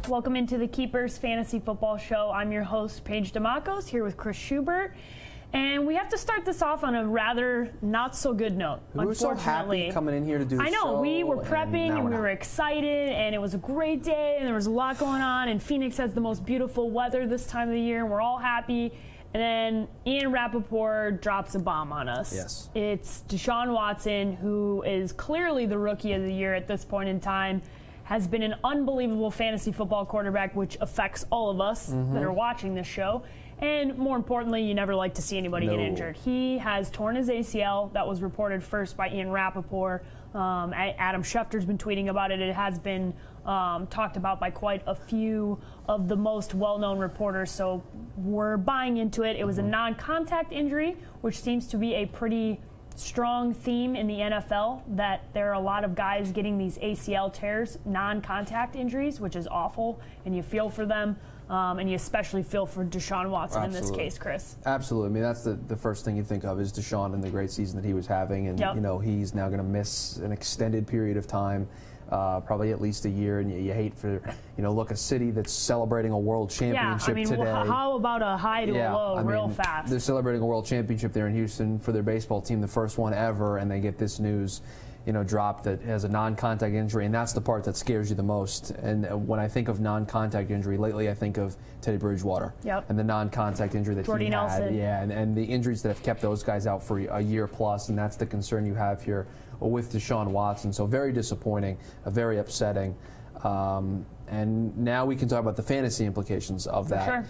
Welcome into the Keepers Fantasy Football Show. I'm your host, Paige DeMacos, here with Chris Schubert. And we have to start this off on a rather not-so-good note, we were so happy coming in here to do the show. I know, we were prepping and we were excited, and it was a great day, and there was a lot going on, and Phoenix has the most beautiful weather this time of the year, and we're all happy. And then Ian Rappaport drops a bomb on us. Yes. It's Deshaun Watson, who is clearly the rookie of the year at this point in time, has been an unbelievable fantasy football quarterback, which affects all of us that are watching this show. And more importantly, you never like to see anybody get injured. He has torn his ACL. That was reported first by Ian Rappaport. Adam Schefter's been tweeting about it. It has been talked about by quite a few of the most well-known reporters, so we're buying into it. It was a non-contact injury, which seems to be a pretty strong theme in the NFL, that there are a lot of guys getting these ACL tears, non-contact injuries, which is awful, and you feel for them. And you especially feel for Deshaun Watson in this case, Chris. Absolutely. I mean, that's the first thing you think of is Deshaun and the great season that he was having. And, you know, he's now going to miss an extended period of time, probably at least a year. And you hate for, you know, look, a city that's celebrating a world championship today. How about a high to a low real fast? They're celebrating a world championship there in Houston for their baseball team, the first one ever, and they get this news, you know, drop that has a non-contact injury, and that's the part that scares you the most. And when I think of non-contact injury, lately I think of Teddy Bridgewater and the non-contact injury that Jordy he had. Nelson. Yeah, and the injuries that have kept those guys out for a year plus, and that's the concern you have here with Deshaun Watson. So very disappointing, very upsetting. And now we can talk about the fantasy implications of that.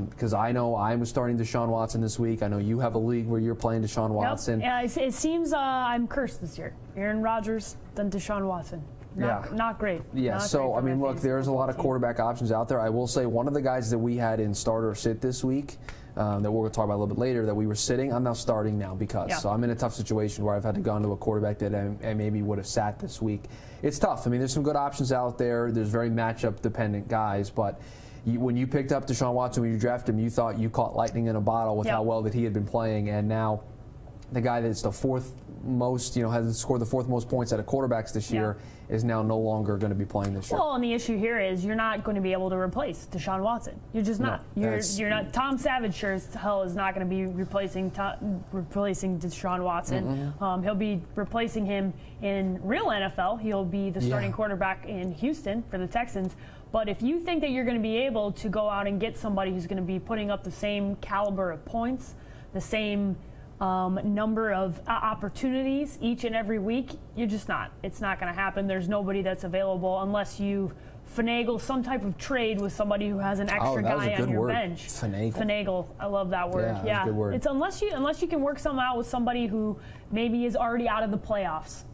Because I know I'm starting Deshaun Watson this week. I know you have a league where you're playing Deshaun Watson. Yeah, it seems I'm cursed this year. Aaron Rodgers, then Deshaun Watson. Not great. Yeah, not so, great I mean, look, there's a lot of team. quarterback options out there. I will say one of the guys that we had in starter sit this week, that we're going to talk about a little bit later, that we were sitting, I'm now starting now because. So I'm in a tough situation where I've had to go into a quarterback that I maybe would have sat this week. It's tough. I mean, there's some good options out there. There's very matchup-dependent guys, but when you picked up Deshaun Watson, when you drafted him, you thought you caught lightning in a bottle with how well that he had been playing, and now the guy that's the fourth most, you know, has scored the fourth most points out of quarterbacks this year is now no longer going to be playing this year. Well, and the issue here is you're not going to be able to replace Deshaun Watson. You're just not. You're not. Tom Savage sure as hell is not going to be replacing Deshaun Watson. He'll be replacing him in real NFL. He'll be the starting quarterback in Houston for the Texans. But if you think that you're going to be able to go out and get somebody who's going to be putting up the same caliber of points, the same number of opportunities each and every week, you're just not. It's not going to happen. There's nobody that's available unless you finagle some type of trade with somebody who has an extra guy on your bench. Finagle. I love that word. Yeah, that's a good word. It's unless you can work something out with somebody who maybe is already out of the playoffs.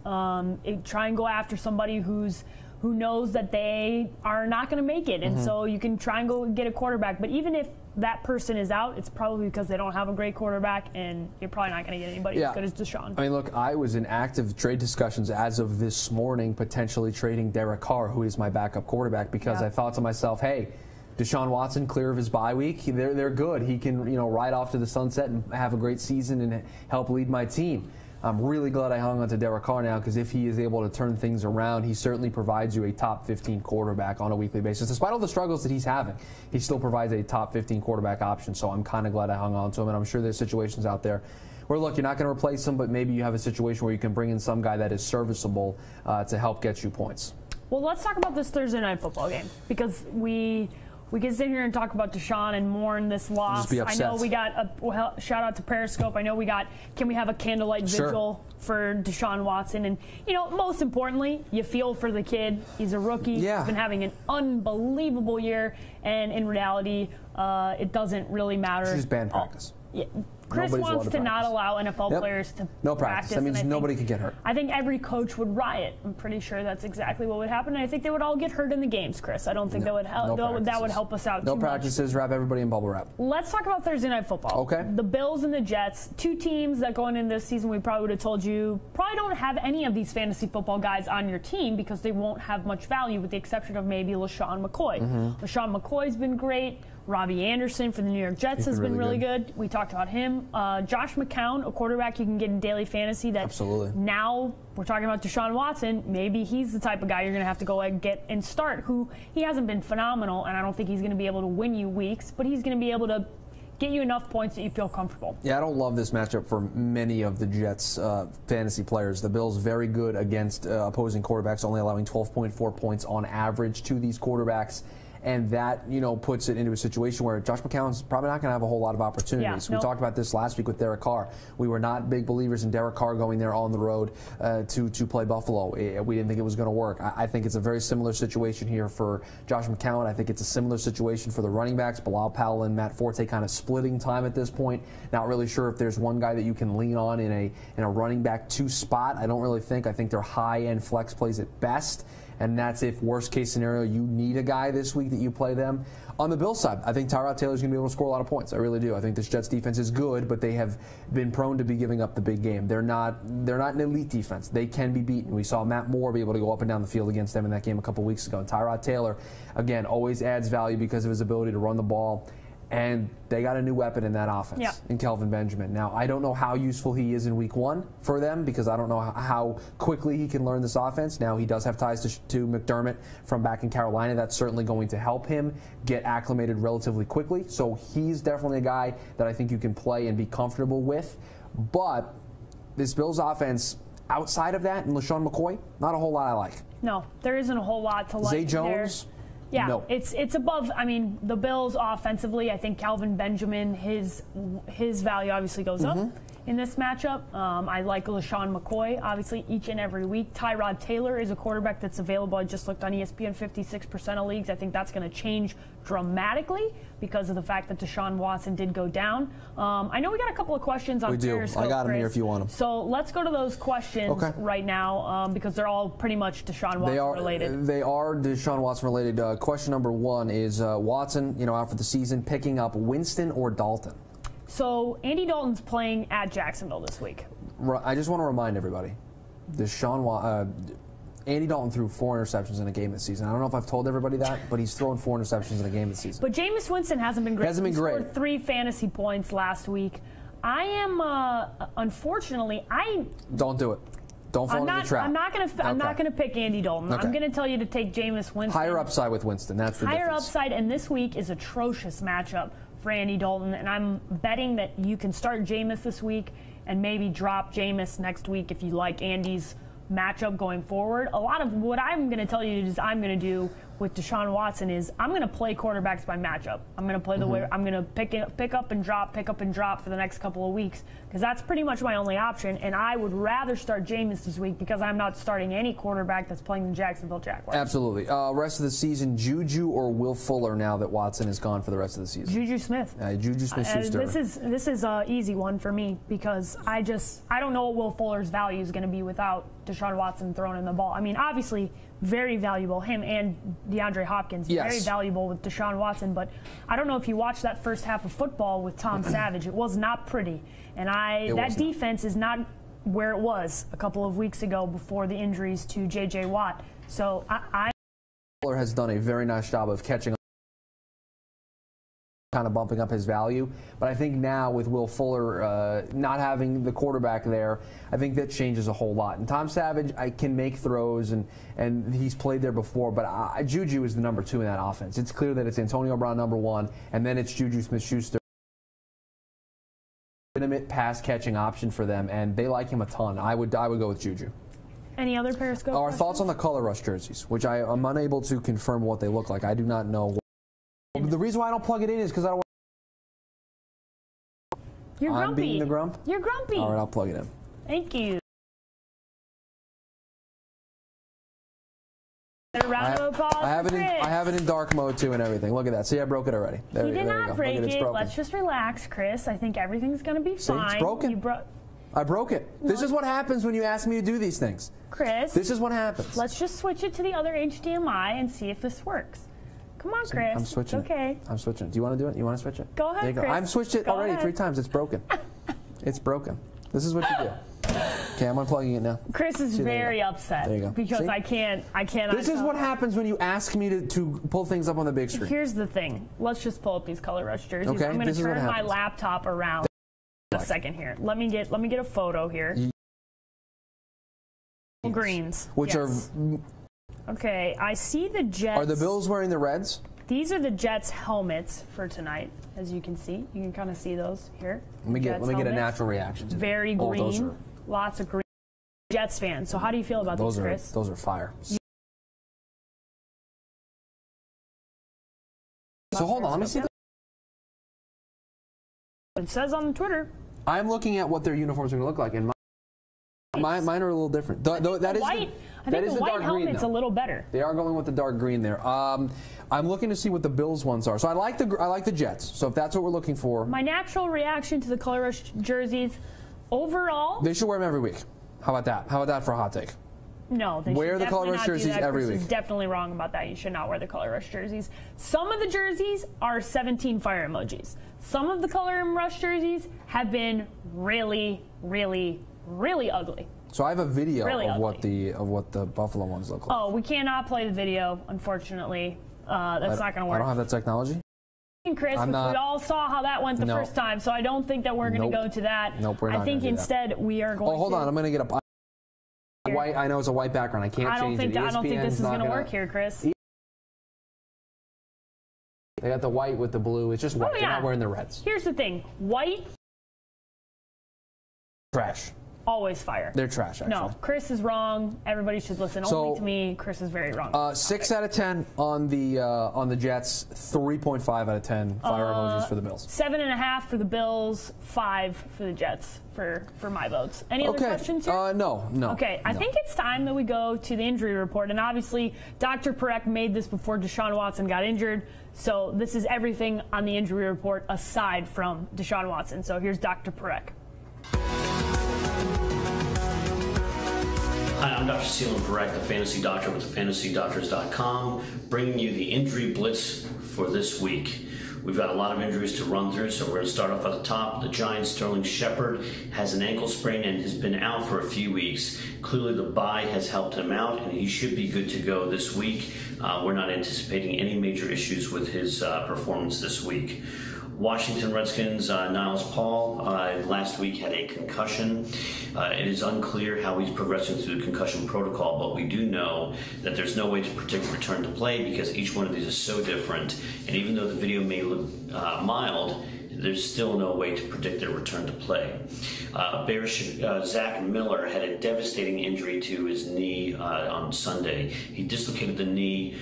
Try and go after somebody who knows that they are not going to make it, and so you can try and go get a quarterback. But even if that person is out, it's probably because they don't have a great quarterback, and you're probably not going to get anybody as good as Deshaun. I mean, look, I was in active trade discussions as of this morning, potentially trading Derek Carr, who is my backup quarterback, because I thought to myself, hey, Deshaun Watson, clear of his bye week, they're good. He can, you know, ride off to the sunset and have a great season and help lead my team. I'm really glad I hung on to Derek Carr now, because if he is able to turn things around, he certainly provides you a top 15 quarterback on a weekly basis. Despite all the struggles that he's having, he still provides a top 15 quarterback option, so I'm kind of glad I hung on to him, and I'm sure there's situations out there where, look, you're not going to replace him, but maybe you have a situation where you can bring in some guy that is serviceable to help get you points. Well, let's talk about this Thursday night football game, because we can sit here and talk about Deshaun and mourn this loss. Just be upset. I know we got a shout out to Periscope. I know we got, can we have a candlelight vigil for Deshaun Watson? And, you know, most importantly, you feel for the kid. He's a rookie. He's been having an unbelievable year. And in reality, it doesn't really matter. It's just band practice. Chris wants to not allow NFL players to practice. That means nobody could get hurt. I think every coach would riot. I'm pretty sure that's exactly what would happen. And I think they would all get hurt in the games, Chris. I don't think that would help. That would help us out too much. No practices. Wrap everybody in bubble wrap. Let's talk about Thursday night football. Okay. The Bills and the Jets, two teams that going into this season, we probably would have told you probably don't have any of these fantasy football guys on your team because they won't have much value, with the exception of maybe LaShawn McCoy. LaShawn McCoy's been great. Robbie Anderson for the New York Jets has been really good. We talked about him. Josh McCown, a quarterback you can get in daily fantasy. That absolutely. Now we're talking about Deshaun Watson. Maybe he's the type of guy you're going to have to go and get and start, who he hasn't been phenomenal, and I don't think he's going to be able to win you weeks, but he's going to be able to get you enough points that you feel comfortable. Yeah, I don't love this matchup for many of the Jets' fantasy players. The Bills very good against opposing quarterbacks, only allowing 12.4 points on average to these quarterbacks. And that, puts it into a situation where Josh McCown's probably not going to have a whole lot of opportunities. We talked about this last week with Derek Carr. We were not big believers in Derek Carr going there on the road to play Buffalo. We didn't think it was going to work. I think it's a very similar situation here for Josh McCown. I think it's a similar situation for the running backs. Bilal Powell and Matt Forte kind of splitting time at this point. Not really sure if there's one guy that you can lean on in a running back 2 spot. I don't really think. I think they're high-end flex plays at best. And that's if, worst case scenario, you need a guy this week that you play them. On the Bills side, I think Tyrod Taylor's going to be able to score a lot of points. I really do. I think this Jets defense is good, but they have been prone to be giving up the big game. They're not an elite defense. They can be beaten. We saw Matt Moore be able to go up and down the field against them in that game a couple weeks ago. And Tyrod Taylor, again, always adds value because of his ability to run the ball. And they got a new weapon in that offense in Kelvin Benjamin. Now, I don't know how useful he is in week 1 for them because I don't know how quickly he can learn this offense. Now, he does have ties to McDermott from back in Carolina. That's certainly going to help him get acclimated relatively quickly. So he's definitely a guy that I think you can play and be comfortable with. But this Bills offense, outside of that and LaShawn McCoy, not a whole lot I like. No, there isn't a whole lot to like. Zay Jones? Yeah, no. It's above. I mean, the Bills offensively, I think Calvin Benjamin, his value obviously goes up in this matchup. I like LaShawn McCoy, obviously, each and every week. Tyrod Taylor is a quarterback that's available. I just looked on ESPN, 56% of leagues. I think that's going to change dramatically because of the fact that Deshaun Watson did go down. I know we got a couple of questions on Periscope. I got them here if you want them. So let's go to those questions right now because they're all pretty much Deshaun Watson related. They are Deshaun Watson related. Question number 1 is Watson, out for the season, picking up Winston or Dalton? So Andy Dalton's playing at Jacksonville this week. I just want to remind everybody, Andy Dalton threw 4 interceptions in a game this season. I don't know if I've told everybody that, but he's thrown 4 interceptions in a game this season. But Jameis Winston hasn't been great. He scored 3 fantasy points last week. I am, unfortunately, Don't do it. Don't fall into the trap. I'm not going to pick Andy Dalton. I'm going to tell you to take Jameis Winston. Higher upside with Winston. That's the difference. Higher upside, and this week is atrocious matchup for Andy Dalton, and I'm betting that you can start Jameis this week and maybe drop Jameis next week if you like Andy's matchup going forward. A lot of what I'm going to tell you is I'm going to do with Deshaun Watson is I'm going to play quarterbacks by matchup. I'm going to play the way I'm going to pick up and drop for the next couple of weeks because that's pretty much my only option. And I would rather start Jameis this week because I'm not starting any quarterback that's playing the Jacksonville Jaguars. Absolutely. Rest of the season, Juju or Will Fuller now that Watson is gone for the rest of the season? Juju Smith. Juju Smith-Schuster. This is an easy one for me because I don't know what Will Fuller's value is going to be without Deshaun Watson throwing in the ball. I mean, obviously, very valuable. Him and DeAndre Hopkins, very valuable with Deshaun Watson. But I don't know if you watched that first half of football with Tom Savage. It was not pretty. And that defense is not where it was a couple of weeks ago before the injuries to J.J. Watt. So Fuller has done a very nice job of catching kind of bumping up his value. But I think now with Will Fuller not having the quarterback there, I think that changes a whole lot. And Tom Savage, I can make throws, and he's played there before, but Juju is the number 2 in that offense. It's clear that it's Antonio Brown number 1, and then it's Juju Smith-Schuster. Legitimate pass-catching option for them, and they like him a ton. I would go with Juju. Any other Periscope Our questions? thoughts on the color rush jerseys, which I'm unable to confirm what they look like. I do not know. The reason why I don't plug it in is because I don't want You're grumpy. I'm being the grump? You're grumpy. All right, I'll plug it in. Thank you. Round of applause I have it in dark mode too and everything. Look at that. See, I broke it already. You did not break it. Let's just relax, Chris. I think everything's going to be fine. See, it's broken. I broke it. No. This is what happens when you ask me to do these things. Chris. This is what happens. Let's just switch it to the other HDMI and see if this works. Come on, Chris. I'm switching. It's okay. I'm switching. Do you want to do it? You want to switch it? Go ahead, Chris. I've switched it already 3 times. It's broken. It's broken. This is what you do. Okay, I'm unplugging it now. Chris is very upset there you go. because See? I can't. This is what happens when you ask me to pull things up on the big screen. Here's the thing. Let's just pull up these Color Rush jerseys. Okay, I'm going to turn my happens. laptop around a second here. Let me get a photo here. Greens, which are. Okay, I see the Jets. Are the Bills wearing the Reds? These are the Jets helmets for tonight, as you can see. You can kind of see those here. Let me get a natural reaction to very green. Lots of green. Jets fans. So how do you feel about these, Chris? Those are fire. So hold on, let me see. It says on Twitter. I'm looking at what their uniforms are going to look like, and mine are a little different. I think the white helmet's a little better. They are going with the dark green there. I'm looking to see what the Bills ones are. So I like the Jets. So if that's what we're looking for, my natural reaction to the Color Rush jerseys, overall, they should wear them every week. How about that? How about that for a hot take? No, they wear should the Color Rush jerseys every week. Chris is definitely wrong about that. You should not wear the Color Rush jerseys. Some of the jerseys are 17 fire emojis. Some of the Color Rush jerseys have been really, really, really ugly. So I have a video of what the Buffalo ones look like. Oh, we cannot play the video, unfortunately. That's not going to work. I don't have that technology. Chris, we all saw how that went the first time, so I don't think that we're going to go to that. Nope, we're not. I think instead we are going to. Oh, hold on. I'm going to get a white. I know it's a white background. I can't change it. I don't think this is going to work here, Chris. They got the white with the blue. It's just white. They're not wearing the Reds. Here's the thing. White. Trash. Always fire. They're trash, actually. No, Chris is wrong. Everybody should listen only to me. Chris is very wrong. 6 out of 10 on the Jets. 3.5 out of 10 fire emojis for the Bills. 7.5 for the Bills. 5 for the Jets for my votes. Any other questions here? No. Okay, I think it's time that we go to the injury report. And obviously, Dr. Peck made this before Deshaun Watson got injured. So this is everything on the injury report aside from Deshaun Watson. So here's Dr. Peck. Hi, I'm Dr. Seelan Peck, the fantasy doctor with fantasydoctors.com, bringing you the injury blitz for this week. We've got a lot of injuries to run through, so we're going to start off at the top. The Giants' Sterling Shepard has an ankle sprain and has been out for a few weeks. Clearly, the bye has helped him out, and he should be good to go this week. We're not anticipating any major issues with his performance this week. Washington Redskins, Niles Paul, last week had a concussion. It is unclear how he's progressing through the concussion protocol, but we do know that there's no way to predict return to play because each one of these is so different. And even though the video may look mild, there's still no way to predict their return to play. Bears' Zach Miller had a devastating injury to his knee on Sunday. He dislocated the knee,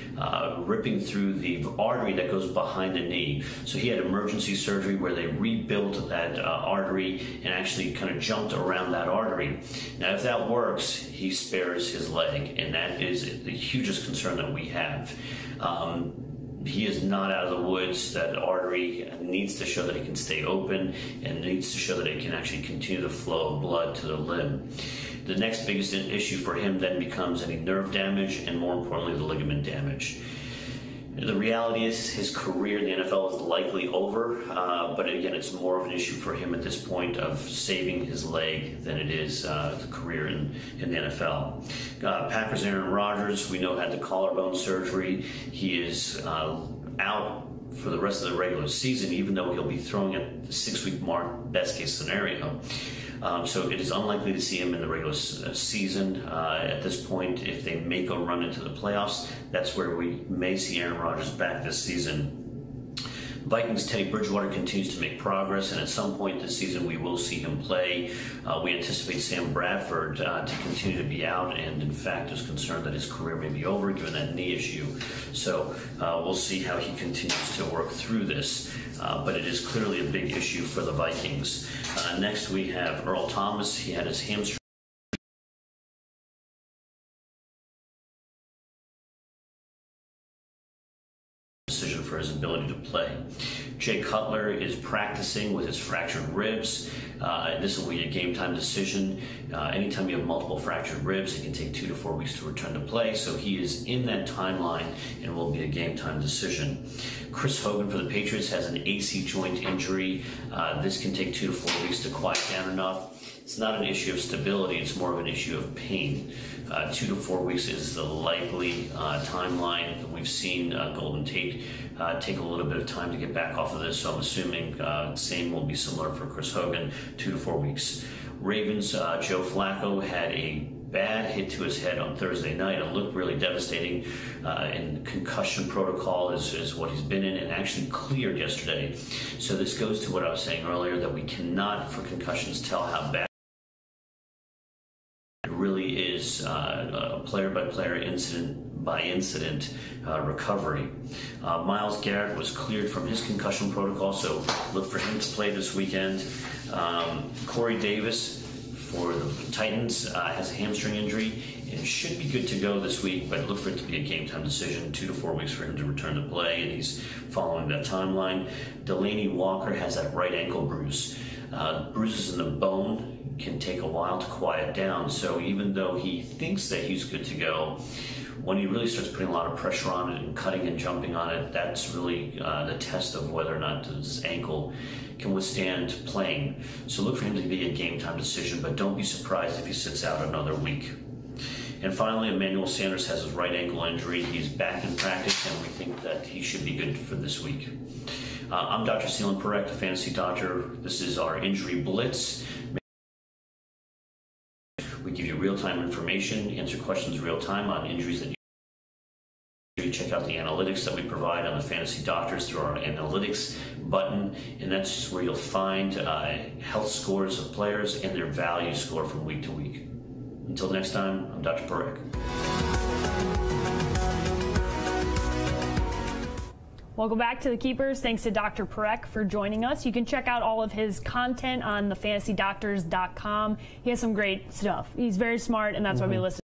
ripping through the artery that goes behind the knee. So he had emergency surgery where they rebuilt that artery and actually kind of jumped around that artery. Now, if that works, he spares his leg, and that is the hugest concern that we have. He is not out of the woods. That artery needs to show that it can stay open and needs to show that it can actually continue the flow of blood to the limb. The next biggest issue for him then becomes any nerve damage and, more importantly, the ligament damage. The reality is his career in the NFL is likely over, but again, it's more of an issue for him at this point of saving his leg than it is the career in the NFL. Packers' Aaron Rodgers, we know, had the collarbone surgery. He is out for the rest of the regular season, even though he'll be throwing at the 6-week mark, best case scenario. So it is unlikely to see him in the regular season. At this point, if they make a run into the playoffs, that's where we may see Aaron Rodgers back this season. Vikings' Teddy Bridgewater continues to make progress, and at some point this season we will see him play. We anticipate Sam Bradford to continue to be out, and in fact is concerned that his career may be over given that knee issue. So we'll see how he continues to work through this. But it is clearly a big issue for the Vikings. Next we have Earl Thomas. He had his hamstring decision for his ability to play. Jay Cutler is practicing with his fractured ribs. This will be a game time decision. Anytime you have multiple fractured ribs, it can take 2 to 4 weeks to return to play. So he is in that timeline and will be a game time decision. Chris Hogan for the Patriots has an AC joint injury. This can take 2 to 4 weeks to quiet down enough. it's not an issue of stability, it's more of an issue of pain. 2 to 4 weeks is the likely timeline. We've seen Golden Tate take a little bit of time to get back off of this, so I'm assuming same will be similar for Chris Hogan, 2 to 4 weeks. Ravens, Joe Flacco had a bad hit to his head on Thursday night. It looked really devastating, and concussion protocol is what he's been in, and actually cleared yesterday. So this goes to what I was saying earlier, that we cannot, for concussions, tell how bad it really is. A player-by-player, incident-by-incident recovery. Myles Garrett was cleared from his concussion protocol, so look for him to play this weekend. Corey Davis for the Titans has a hamstring injury and should be good to go this week, but look for it to be a game-time decision. 2 to 4 weeks for him to return to play, and he's following that timeline. Delaney Walker has that right ankle bruise. Bruises in the bone can take a while to quiet down, so even though he thinks that he's good to go, when he really starts putting a lot of pressure on it and cutting and jumping on it, that's really the test of whether or not his ankle can withstand playing. So look for him to be a game-time decision, but don't be surprised if he sits out another week. And finally, Emmanuel Sanders has his right ankle injury. He's back in practice, and we think that he should be good for this week. I'm Dr. Seelan Parekh, the Fantasy Doctor. This is our Injury Blitz. We give you real-time information, answer questions real-time on injuries that you check out the analytics that we provide on the Fantasy Doctors through our analytics button, and that's where you'll find health scores of players and their value score from week to week. Until next time, I'm Dr. Parekh. Welcome back to The Keepers. Thanks to Dr. Parekh for joining us. You can check out all of his content on thefantasydoctors.com. He has some great stuff. He's very smart, and that's why we listen.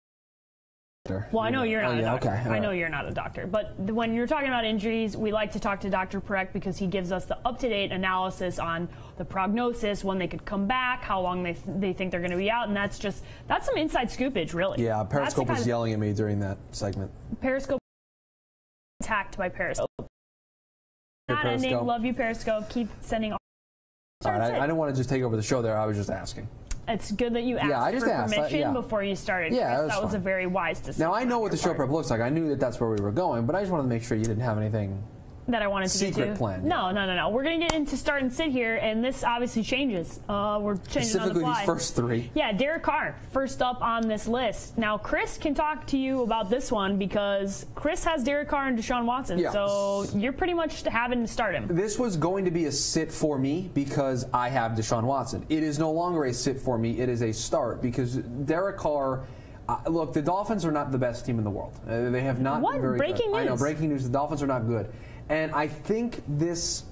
Well, I know you're not a doctor. Okay. I know you're not a doctor. But when you're talking about injuries, we like to talk to Dr. Parekh because he gives us the up-to-date analysis on the prognosis, when they could come back, how long they think they're going to be out, and that's some inside scoopage, really. Yeah, Periscope was yelling at me during that segment. Periscope attacked by Periscope. Not ending. Love you, Periscope. Keep sending. I didn't want to just take over the show there. I was just asking. It's good that you asked for permission before you started. Yeah, that was a very wise decision. Now, I know what the show prep looks like. I knew that that's where we were going, but I just wanted to make sure you didn't have anything that I wanted to secret get to. plan. No. We're going to get into start and sit here, and this obviously changes. We're changing on the fly. Specifically these first three. Yeah, Derek Carr, first up on this list. Now, Chris can talk to you about this one because Chris has Derek Carr and Deshaun Watson, so you're pretty much having to start him. This was going to be a sit for me because I have Deshaun Watson. It is no longer a sit for me. It is a start because Derek Carr. Look, the Dolphins are not the best team in the world. They have not been very breaking good. news. I know, breaking news. The Dolphins are not good. And I think this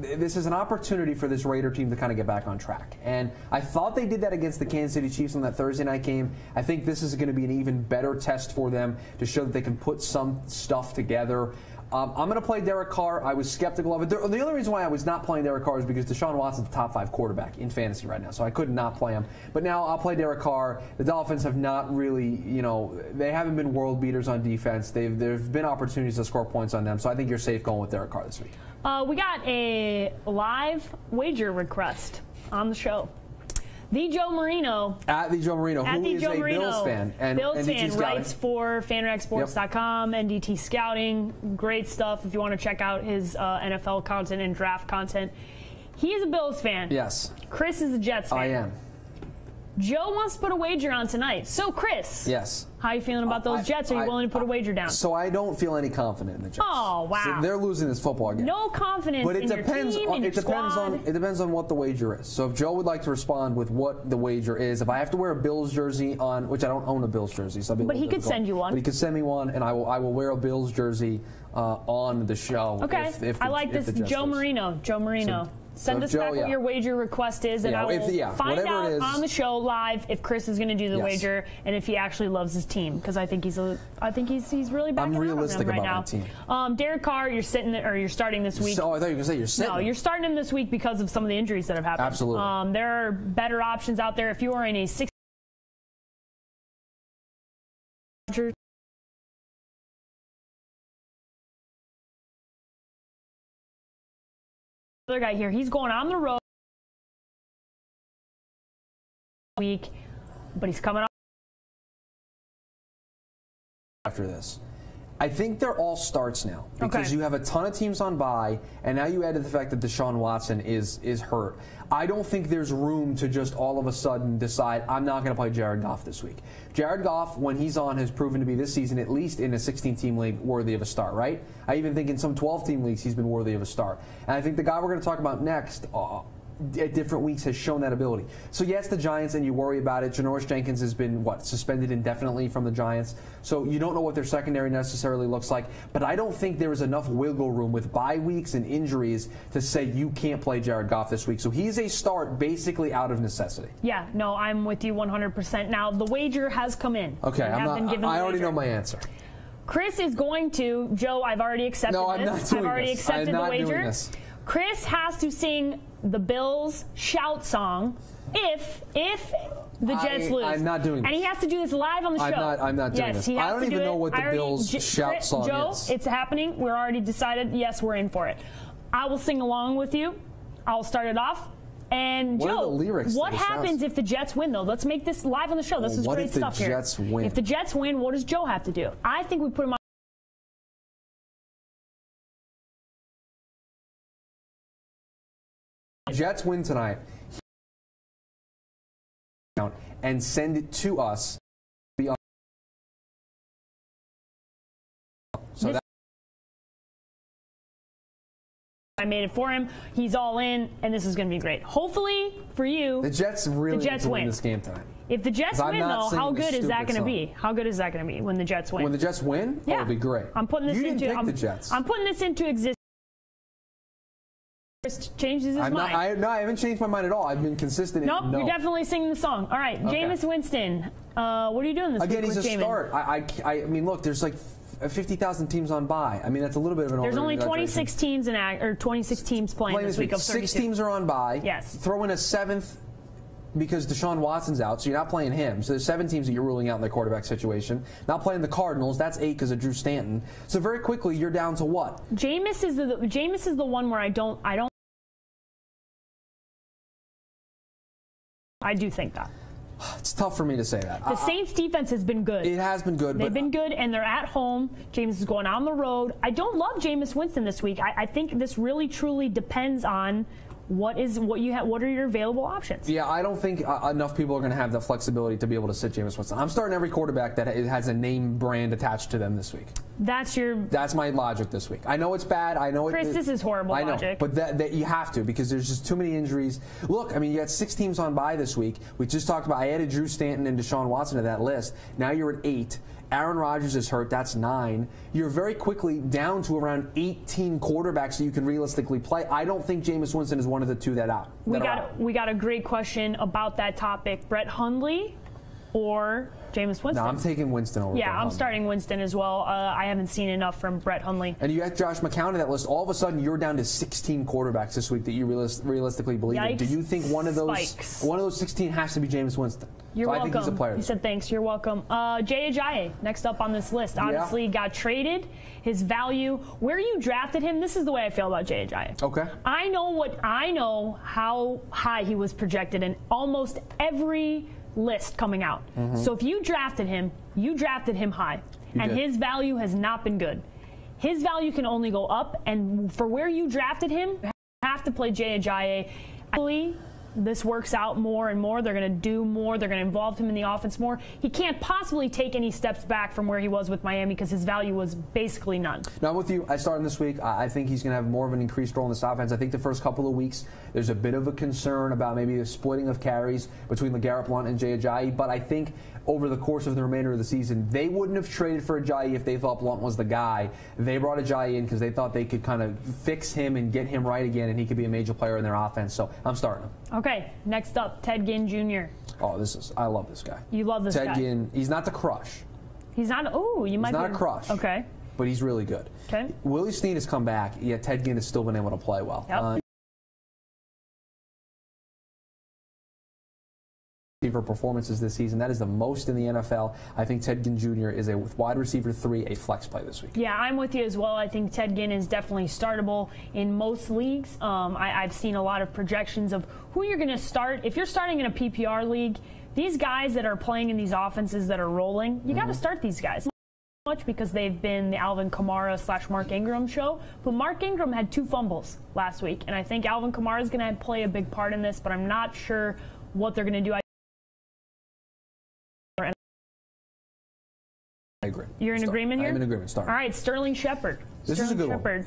is an opportunity for this Raider team to kind of get back on track. And I thought they did that against the Kansas City Chiefs on that Thursday night game. I think this is going to be an even better test for them to show that they can put some stuff together. I'm going to play Derek Carr. I was skeptical of it. The only reason why I was not playing Derek Carr is because Deshaun Watson's the top 5 quarterback in fantasy right now, so I could not play him. But now I'll play Derek Carr. The Dolphins have not really, they haven't been world beaters on defense. There've been opportunities to score points on them, so I think you're safe going with Derek Carr this week. We got a live wager request on the show. The Joe Marino. At the Joe Marino, who is a Bills fan. And Bills NDT fan, Scouting. writes for FanRagSports.com, NDT Scouting. Great stuff if you want to check out his NFL content and draft content. He is a Bills fan. Yes. Chris is a Jets fan. I am. Joe wants to put a wager on tonight. So, Chris. Yes. How are you feeling about those Jets? Are you willing to put a wager down? So I don't feel any confident in the Jets. Oh, wow. So they're losing this football game. No confidence in your team, in your squad. It depends on what the wager is. So if Joe would like to respond with what the wager is, if I have to wear a Bills jersey on, which I don't own a Bills jersey, so but he could send you one. But he could send me one, and I will wear a Bills jersey on the show. Okay. I like this. Joe Marino. Joe Marino. Send us back what your wager request is, and I will find out on the show live if Chris is going to do the wager and if he actually loves his team, because I think he's really backing up on them right now. My team. Derek Carr, you're starting this week. Oh, I thought you were going to say you're sitting. No, you're starting him this week because of some of the injuries that have happened. Absolutely. There are better options out there if you are in a 6. Other guy here, he's going on the road. week, but he's coming off after this. I think they're all starts now because you have a ton of teams on bye, and now you add to the fact that Deshaun Watson is hurt. I don't think there's room to just all of a sudden decide I'm not going to play Jared Goff this week. Jared Goff, when he's on, has proven to be this season, at least in a 16-team league, worthy of a start, right? I even think in some 12-team leagues he's been worthy of a start. And I think the guy we're going to talk about next at different weeks has shown that ability. So yes, the Giants, and you worry about it. Janoris Jenkins has been, suspended indefinitely from the Giants. So you don't know what their secondary necessarily looks like. But I don't think there is enough wiggle room with bye weeks and injuries to say you can't play Jared Goff this week. So he's a start basically out of necessity. Yeah, no, I'm with you 100%. Now, the wager has come in. Okay, I already know my answer. Chris is going to, Joe, I've already accepted this. No, I'm not doing I've already this. accepted I'm not the wager. doing this. Chris has to sing the Bills shout song if the Jets lose. I'm not doing this. And he has to do this live on the show. I'm not doing this. I don't even know what the Bills shout song Joe, is. it's happening. We're already decided. Yes, we're in for it. I will sing along with you. I'll start it off. And what Joe, what happens shouts? if the Jets win, though? Let's make this live on the show. This is great stuff here. What if the Jets win? If the Jets win, what does Joe have to do? I think we put him on. Jets win tonight and send it to us. So I made it for him. He's all in, and this is going to be great. Hopefully for you, the Jets really the Jets win this game tonight. If the Jets win, though, how good is that going to be? How good is that going to be when the Jets win? When the Jets win, yeah, it'll be great. I'm putting this into the Jets. I'm putting this into existence. Changes his mind. I haven't changed my mind at all. I've been consistent. Nope, you're definitely singing the song. All right, okay. Jameis Winston. What are you doing this week with Jameis? Again, he's a start. I mean, look, there's like 50,000 teams on bye. I mean, that's a little bit of an. There's only 26 teams 26 teams playing this week of 32. 6 teams are on bye. Yes. Throw in a 7th because Deshaun Watson's out, so you're not playing him. So there's 7 teams that you're ruling out in the quarterback situation. Not playing the Cardinals. That's 8 because of Drew Stanton. So very quickly, you're down to what? Jameis is the one where I do think that. It's tough for me to say that. The Saints' defense has been good. It has been good. They've been good, and they're at home. Jameis is going on the road. I don't love Jameis Winston this week. I think this really, truly depends on what are your available options. Yeah, I don't think enough people are going to have the flexibility to be able to sit Jameis Winston. I'm starting every quarterback that has a name brand attached to them this week. That's my logic this week. I know it's bad. I know Chris, this is horrible logic. I know, but that you have to because there's just too many injuries. Look, I mean, you got 6 teams on bye this week. We just talked about. I added Drew Stanton and Deshaun Watson to that list. Now you're at 8. Aaron Rodgers is hurt. That's 9. You're very quickly down to around 18 quarterbacks that you can realistically play. I don't think Jameis Winston is one of the 2 that out. We got a great question about that topic. Brett Hundley or Jameis Winston? No, I'm taking Winston over. Yeah, I'm starting Winston as well. I haven't seen enough from Brett Hundley. And you got Josh McCown in that list. All of a sudden, you're down to 16 quarterbacks this week that you realistically believe in. Do you think one of those 16 has to be Jameis Winston? You're welcome. I think he's a player. He said thanks. You're welcome. Jay Ajayi, next up on this list, honestly got traded. His value, where you drafted him, this is the way I feel about Jay Ajayi. Okay. I know how high he was projected in almost every list coming out. Mm-hmm. So if you drafted him high. His value has not been good. His value can only go up, and for where you drafted him, you have to play Jay Ajayi. Actually, this works out more and more. They're going to do more. They're going to involve him in the offense more. He can't possibly take any steps back from where he was with Miami because his value was basically none. Now, I'm with you. I started this week. I think he's going to have more of an increased role in this offense. I think the first couple of weeks, there's a bit of a concern about maybe the splitting of carries between LeGarrette Blount and Jay Ajayi, but I think over the course of the remainder of the season, they wouldn't have traded for Ajayi if they thought Blount was the guy. They brought Ajayi in because they thought they could kind of fix him and get him right again, and he could be a major player in their offense. So I'm starting him. Okay, next up, Ted Ginn Jr. Oh, I love this guy. You love this guy. Ted Ginn, he's not the crush. He's not, he's not a crush. Okay. But he's really good. Okay. Willie Snead has come back, yet Ted Ginn has still been able to play well. Yep. For performances this season. That is the most in the NFL. I think Ted Ginn Jr. is a wide receiver 3, a flex play this week. Yeah, I'm with you as well. I think Ted Ginn is definitely startable in most leagues. I've seen a lot of projections of who you're going to start. If you're starting in a PPR league, these guys that are playing in these offenses that are rolling, you got to start these guys. Much because they've been the Alvin Kamara / Mark Ingram show, but Mark Ingram had 2 fumbles last week, and I think Alvin Kamara is going to play a big part in this, but I'm not sure what they're going to do. I agree. You're in agreement here? I'm in agreement. Start. All right, Sterling Shepard. This is a good one.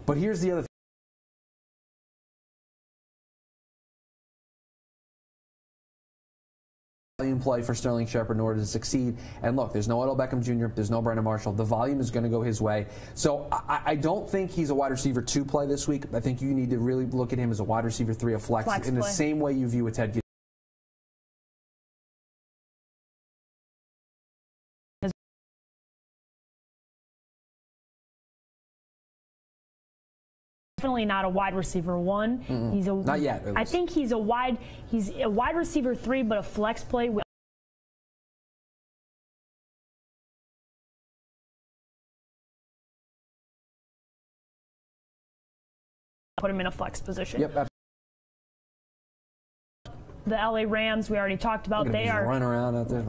But here's the other thing. Play for Sterling Shepard in order to succeed. And look, there's no Odell Beckham Jr., there's no Brandon Marshall. The volume is going to go his way. So I don't think he's a wide receiver 2 play this week. I think you need to really look at him as a wide receiver 3, a flex in the same way you view a Ted Ginn. Definitely not a wide receiver 1. He's not yet. I think he's a wide receiver 3, but a flex play. Put him in a flex position. Yep. The LA Rams, we already talked about. They are running around out there.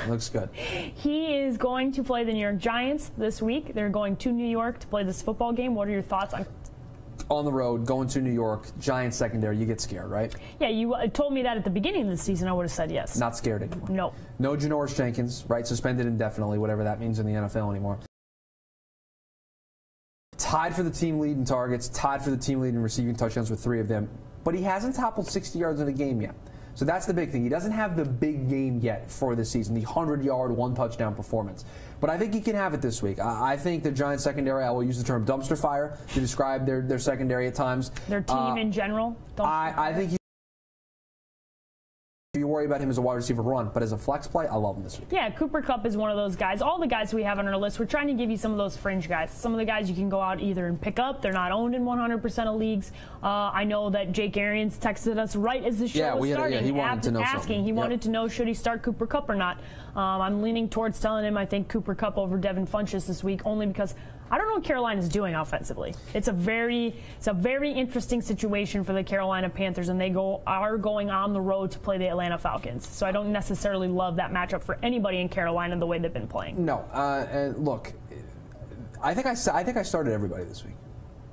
Looks good. He is going to play the New York Giants this week. They're going to New York to play this football game. What are your thoughts on the road, going to New York, Giants secondary, you get scared, right? Yeah, you told me that at the beginning of the season. I would have said yes. Not scared anymore. No. No Janoris Jenkins, right? Suspended indefinitely, whatever that means in the NFL anymore. Tied for the team lead in targets, tied for the team lead in receiving touchdowns with 3 of them. But he hasn't toppled 60 yards in a game yet. So that's the big thing. He doesn't have the big game yet for this season, the 100-yard, 1-touchdown performance. But I think he can have it this week. I think the Giants secondary, I will use the term dumpster fire to describe their secondary at times. Their team in general? I think you worry about him as a wide receiver run, but as a flex play, I love him this week. Yeah, Cooper Kupp is one of those guys. All the guys we have on our list, we're trying to give you some of those fringe guys. Some of the guys you can go out either and pick up. They're not owned in 100% of leagues. I know that Jake Arians texted us right as the show was starting. He wanted to know asking. He wanted to know should he start Cooper Kupp or not. I'm leaning towards telling him I think Cooper Kupp over Devin Funchess this week, only because I don't know what Carolina's doing offensively. It's a very interesting situation for the Carolina Panthers, and they are going on the road to play the Atlanta Falcons. So I don't necessarily love that matchup for anybody in Carolina the way they've been playing. No, and look, I think I started everybody this week.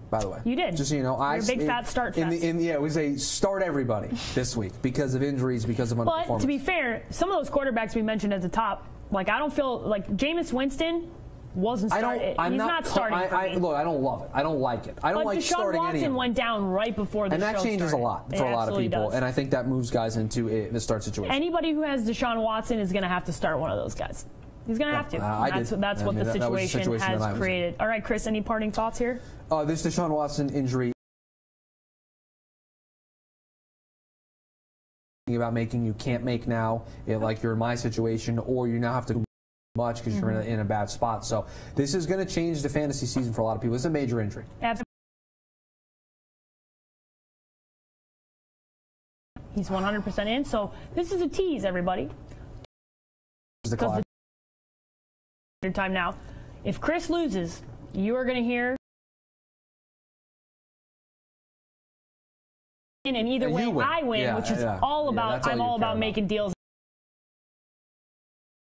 By the way, you did. Just so you know, you're a big fat start fest. It was a start everybody this week because of injuries, because of underperformance. But to be fair, some of those quarterbacks we mentioned at the top, like I don't feel like Jameis Winston wasn't starting. He's not starting for me. Look, I don't love it. I don't like it. I don't like starting any of them. Deshaun Watson went down right before the show started. And that changes a lot for a lot of people. Does. And I think that moves guys into the start situation. Anybody who has Deshaun Watson is going to have to start one of those guys. He's going to have to. That's what the situation has created. All right, Chris, any parting thoughts here? This Deshaun Watson injury about making you can't make now, like you're in my situation, or you now have to do much because you're in a bad spot. So this is going to change the fantasy season for a lot of people. It's a major injury. He's 100% in. So this is a tease, everybody. The time now. If Chris loses, you are going to hear. And either way, I win, which is all about. I'm all about making deals.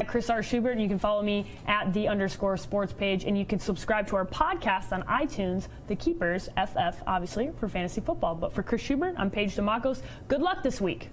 Chris R. Schubert, and you can follow me at @the_sports page, and you can subscribe to our podcast on iTunes, The Keepers, FF, obviously, for fantasy football. But for Chris Schubert, I'm Paige DeMacos. Good luck this week.